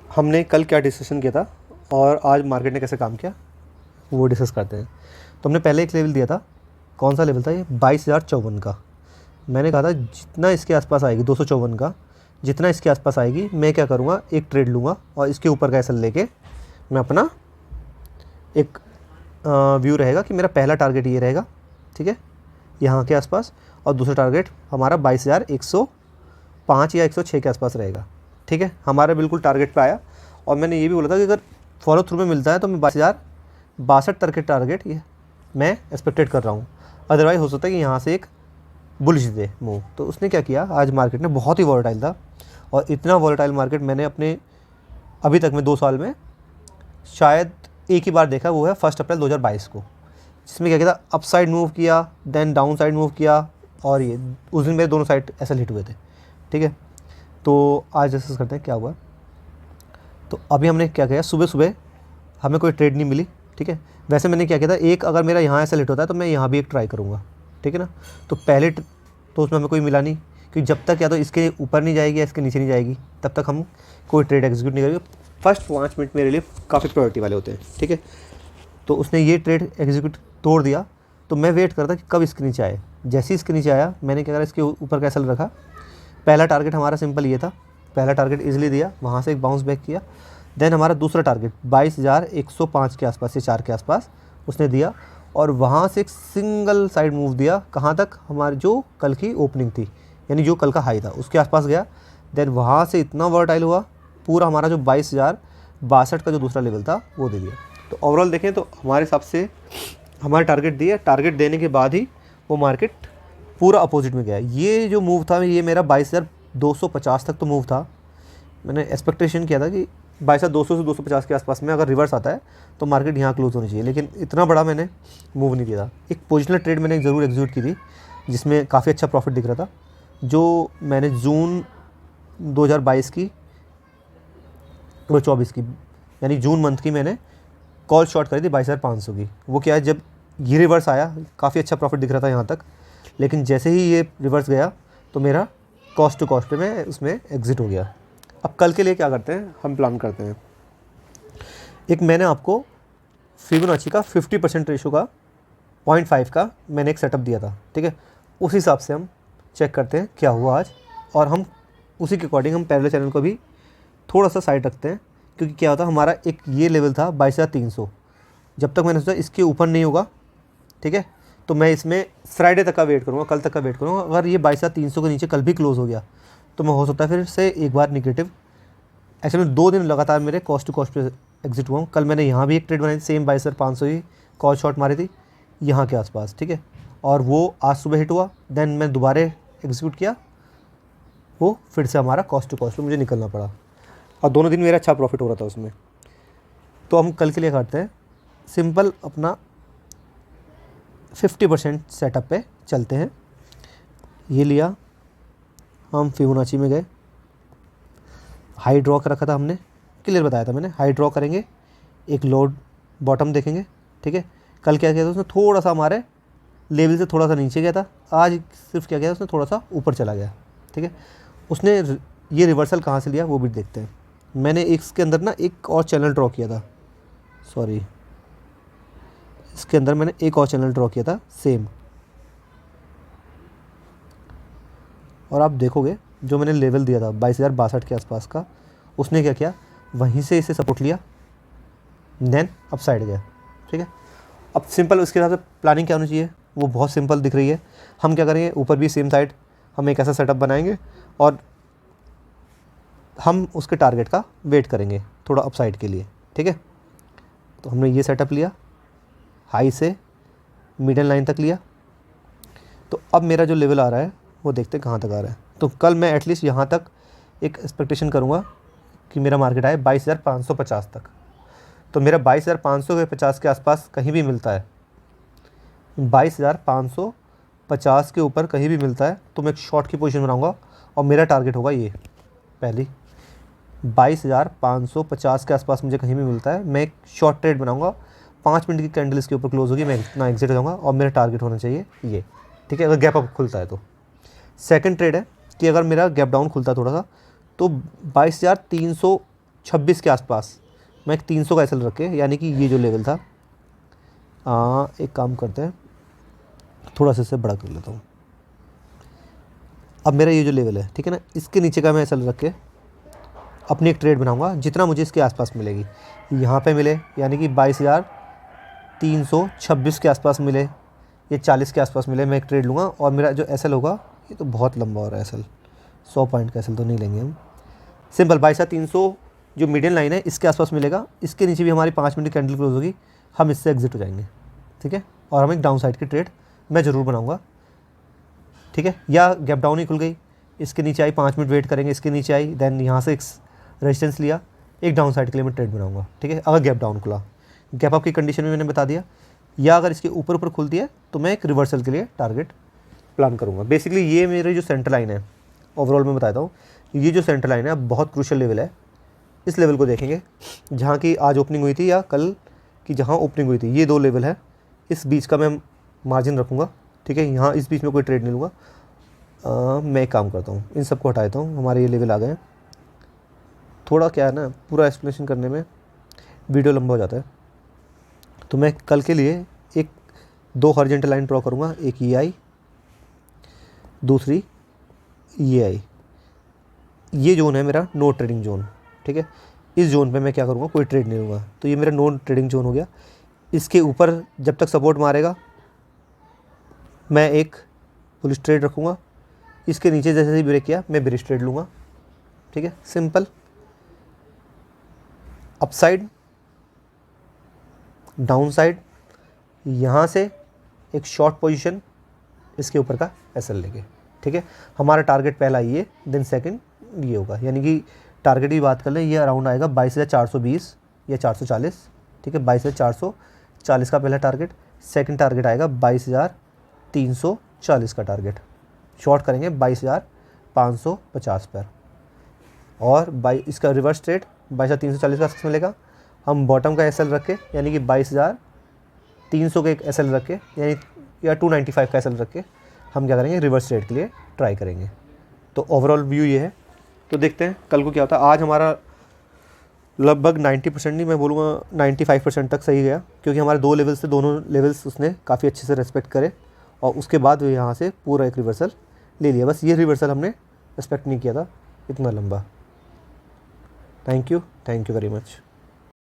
हमने कल क्या डिस्कशन किया था और आज मार्केट ने कैसे काम किया वो डिस्कस करते हैं। तो हमने पहले एक लेवल दिया था, कौन सा लेवल था ये, 22,054 का। मैंने कहा था जितना इसके आसपास आएगी 254 का, जितना इसके आसपास आएगी मैं क्या करूँगा, एक ट्रेड लूँगा और इसके ऊपर का एसल लेके मैं अपना एक व्यू रहेगा कि मेरा पहला टारगेट ये रहेगा, ठीक है, यहाँ के आसपास, और दूसरा टारगेट हमारा 22,105 या 106 के आसपास रहेगा। ठीक है, हमारा बिल्कुल टारगेट पे आया। और मैंने ये भी बोला था कि अगर फॉलो थ्रू में मिलता है तो मैं 22,062 तक के टारगेट ये मैं एक्सपेक्टेड कर रहा हूँ। अदरवाइज हो सकता है कि यहाँ से एक बुलिश दे मूव। तो उसने क्या किया, आज मार्केट ने बहुत ही वॉलेटाइल था, और इतना वॉलेटाइल मार्केट मैंने अपने अभी तक में 2 साल में शायद एक ही बार देखा, वो है 1 अप्रैल 2022 को, जिसमें क्या किया था, अप साइड मूव किया, देन डाउन साइड मूव किया, और ये उस दिन मेरे दोनों साइड ऐसे हिट हुए थे। ठीक है, तो आज डिस्कस करते हैं क्या हुआ। तो अभी हमने क्या किया, सुबह सुबह हमें कोई ट्रेड नहीं मिली। ठीक है, वैसे मैंने क्या किया था, एक अगर मेरा यहाँ ऐसा हिट होता है तो मैं यहाँ भी एक ट्राई करूँगा। ठीक है ना, तो पहले तो उसमें हमें कोई मिला नहीं, क्योंकि जब तक या तो इसके ऊपर नहीं जाएगी या इसके नीचे नहीं जाएगी तब तक हम कोई ट्रेड एग्जीक्यूट नहीं करेंगे। फर्स्ट 5 मिनट मेरे लिए काफ़ी प्रायोरिटी वाले होते हैं। ठीक है, तो उसने ये ट्रेड एग्जीक्यूट तोड़ दिया, तो मैं वेट करता कि कब इसके नीचे आए। जैसे ही इसके नीचे आया मैंने क्या करा, इसके ऊपर कैसल रखा। पहला टारगेट हमारा सिंपल ये था, पहला टारगेट इजीली दिया, वहाँ से एक बाउंस बैक किया। देन हमारा दूसरा टारगेट 22,105 के आसपास से 4 के आसपास उसने दिया, और वहाँ से एक सिंगल साइड मूव दिया, कहाँ तक, हमारी जो कल की ओपनिंग थी, यानी जो कल का हाई था उसके आसपास गया। देन वहाँ से इतना वर्टाइल हुआ, पूरा हमारा जो 22,062 का जो दूसरा लेवल था वो दे दिया। तो ओवरऑल देखें तो हमारे हिसाब से हमारे टारगेट दिए, टारगेट देने के बाद ही वो मार्केट पूरा अपोजिट में गया। ये जो मूव था ये मेरा 22,250 तक तो मूव था। मैंने एक्सपेक्टेशन किया था कि 22,200 से 250 के आसपास में अगर रिवर्स आता है तो मार्केट यहाँ क्लोज होनी चाहिए, लेकिन इतना बड़ा मैंने मूव नहीं दिया था। एक पोजिशनल ट्रेड मैंने ज़रूर एग्जीक्यूट की थी जिसमें काफ़ी अच्छा प्रॉफिट दिख रहा था, जो मैंने जून 2022 की और 24 की, यानी जून मंथ की मैंने कॉल शॉर्ट करी थी 22,500 की। वो क्या है, जब ये रिवर्स आया काफ़ी अच्छा प्रॉफिट दिख रहा था यहाँ तक, लेकिन जैसे ही ये रिवर्स गया तो मेरा कॉस्ट टू कॉस्ट पे मैं उसमें एग्जिट हो गया। अब कल के लिए क्या करते हैं, हम प्लान करते हैं। एक मैंने आपको फिबोनाची का 50% रेशो का 0.5 का मैंने एक सेटअप दिया था। ठीक है, उस हिसाब से हम चेक करते हैं क्या हुआ आज, और हम उसी के अकॉर्डिंग हम पैरेलल चैनल को भी थोड़ा सा साइड रखते हैं, क्योंकि क्या होता है, हमारा एक ये लेवल था 22,300, जब तक मैंने सोचा इसके ऊपर नहीं होगा, ठीक है, तो मैं इसमें फ्राइडे तक का वेट करूँगा, कल तक का वेट करूँगा। अगर ये 22,300 के नीचे कल भी क्लोज हो गया तो मैं हो सकता है फिर से एक बार निगेटिव। एक्चुअली 2 दिन लगातार मेरे कॉस्ट टू कॉस्ट पे एग्जिट हुआ हूँ। कल मैंने यहाँ भी एक ट्रेड बनाई थी, सेम 22,500 ही कॉल शॉट मारी थी यहाँ के आसपास। ठीक है, और वो आज सुबह हिट हुआ, देन मैं दोबारा एग्जीक्यूट किया, वो फिर से हमारा कॉस्ट टू कॉस्ट पे मुझे निकलना पड़ा, और दोनों दिन मेरा अच्छा प्रॉफिट हो रहा था उसमें। तो हम कल के लिए करते हैं सिंपल, अपना 50% सेटअप पे चलते हैं। ये लिया, हम फिबोनाची में गए, हाई ड्रॉ कर रखा था हमने, क्लियर बताया था मैंने, हाई ड्रॉ करेंगे, एक लो बॉटम देखेंगे। ठीक है, कल क्या किया था उसने, थोड़ा सा हमारे लेवल से थोड़ा सा नीचे गया था, आज सिर्फ क्या किया उसने, थोड़ा सा ऊपर चला गया। ठीक है, उसने ये रिवर्सल कहाँ से लिया वो भी देखते हैं। मैंने इसके अंदर ना एक और चैनल ड्रॉ किया था, सॉरी, इसके अंदर मैंने एक और चैनल ड्रॉ किया था सेम, और आप देखोगे जो मैंने लेवल दिया था 22,062 के आसपास का, उसने क्या किया, वहीं से इसे सपोर्ट लिया, देन अप साइड गया। ठीक है, अब सिंपल उसके हिसाब से प्लानिंग क्या होनी चाहिए, वो बहुत सिंपल दिख रही है। हम क्या करेंगे, ऊपर भी सेम साइड हम एक ऐसा सेटअप बनाएंगे, और हम उसके टारगेट का वेट करेंगे थोड़ा अप साइड के लिए। ठीक है, तो हमने ये सेटअप लिया, हाई से मिडल लाइन तक लिया। तो अब मेरा जो लेवल आ रहा है वो देखते हैं कहाँ तक आ रहा है। तो कल मैं एटलीस्ट यहाँ तक एक एक्सपेक्टेशन करूँगा कि मेरा मार्केट आए 22,550 तक। तो मेरा 22,550 के आसपास कहीं भी मिलता है, 22,550 के ऊपर कहीं भी मिलता है तो मैं एक शॉर्ट की पोजीशन बनाऊँगा, और मेरा टारगेट होगा ये पहली 22,550 के आसपास मुझे कहीं भी मिलता है, मैं एक शॉर्ट ट्रेड बनाऊँगा, 5 मिनट की कैंडल इसके ऊपर क्लोज होगी, मैं इतना एग्जिट हो जाऊँगा, और मेरा टारगेट होना चाहिए ये। ठीक है, अगर गैप अप खुलता है तो। सेकंड ट्रेड है कि अगर मेरा गैप डाउन खुलता है थोड़ा सा, तो 22,300 326 के आसपास मैं एक 300 का एसएल रख के, यानी कि ये जो लेवल था, एक काम करते हैं, थोड़ा सा इसे बड़ा कर लेता हूँ। अब मेरा ये जो लेवल है, ठीक है ना, इसके नीचे का मैं एसएल रख के अपनी एक ट्रेड बनाऊंगा जितना मुझे इसके आसपास मिलेगी। यहाँ पे मिले यानी कि 22,326 के आसपास मिले, ये 40 के आसपास मिले, मैं एक ट्रेड लूँगा। और मेरा जो एसएल होगा, ये तो बहुत लंबा हो रहा है एसएल, 100 पॉइंट का एसएल तो नहीं लेंगे हम। सिंपल 22,300 जो मीडियन लाइन है इसके आसपास मिलेगा, इसके नीचे भी हमारी 5 मिनट कैंडल क्लोज होगी, हम इससे एग्जिट हो जाएंगे, ठीक है। और हम एक डाउन साइड की ट्रेड मैं ज़रूर बनाऊँगा, ठीक है। या गैप डाउन ही खुल गई, इसके नीचे आई, 5 मिनट वेट करेंगे, इसके नीचे आई, देन यहाँ से एक रेजिस्टेंस लिया, एक डाउन साइड के लिए मैं ट्रेड बनाऊंगा, ठीक है। अगर गैप डाउन खुला, गैप अप की कंडीशन में मैंने बता दिया, या अगर इसके ऊपर ऊपर खुलती है तो मैं एक रिवर्सल के लिए टारगेट प्लान करूंगा। बेसिकली ये मेरे जो सेंटर लाइन है, ओवरऑल मैं बताता हूँ, ये जो सेंटर लाइन है बहुत क्रूशियल लेवल है। इस लेवल को देखेंगे जहाँ की आज ओपनिंग हुई थी या कल की जहाँ ओपनिंग हुई थी, ये 2 लेवल है, इस बीच का मैं मार्जिन रखूँगा, ठीक है। यहाँ इस बीच में कोई ट्रेड नहीं लूँगा। मैं एक काम करता हूँ, इन सबको हटा देता हूँ, हमारे ये लेवल आ गए हैं। थोड़ा क्या है ना, पूरा एक्सप्लेनेशन करने में वीडियो लंबा हो जाता है, तो मैं कल के लिए एक 2 हॉरिजॉन्टल लाइन ड्रॉ करूँगा, एक ये आई, दूसरी ये आई। ये जोन है मेरा नो ट्रेडिंग जोन, ठीक है। इस जोन पे मैं क्या करूँगा, कोई ट्रेड नहीं लूँगा, तो ये मेरा नो ट्रेडिंग जोन हो गया। इसके ऊपर जब तक सपोर्ट मारेगा मैं एक बुलिश ट्रेड रखूँगा, इसके नीचे जैसे ही ब्रेक किया मैं बेरिश ट्रेड लूँगा, ठीक है। सिंपल अपसाइड, डाउन साइड, यहाँ से एक शॉर्ट पोजीशन इसके ऊपर का एसएल लेके, ठीक है। हमारा टारगेट पहला ये, देन सेकंड ये होगा, यानी कि टारगेट की बात कर लें, ये अराउंड आएगा 22,420 या 440, ठीक है। 22,440 का पहला टारगेट, सेकंड टारगेट आएगा 22,340 का टारगेट, शॉर्ट करेंगे 22,550 पर। और इसका रिवर्स ट्रेड 22,340 का सक्सेस मिलेगा। हम बॉटम का एसएल रख के, यानी कि 22,300 के एक एसएल रख के, यानी या 295 का एसएल रख के हम क्या करेंगे, रिवर्स ट्रेड के लिए ट्राई करेंगे। तो ओवरऑल व्यू ये है। तो देखते हैं कल को क्या होता है। आज हमारा लगभग 90% नहीं, मैं बोलूँगा 95% तक सही गया, क्योंकि हमारे 2 लेवल्स थे, दोनों लेवल्स उसने काफ़ी अच्छे से रेस्पेक्ट करे, और उसके बाद यहाँ से पूरा एक रिवर्सल ले लिया। बस ये रिवर्सल हमने रेस्पेक्ट नहीं किया था इतना लंबा। Thank you very much.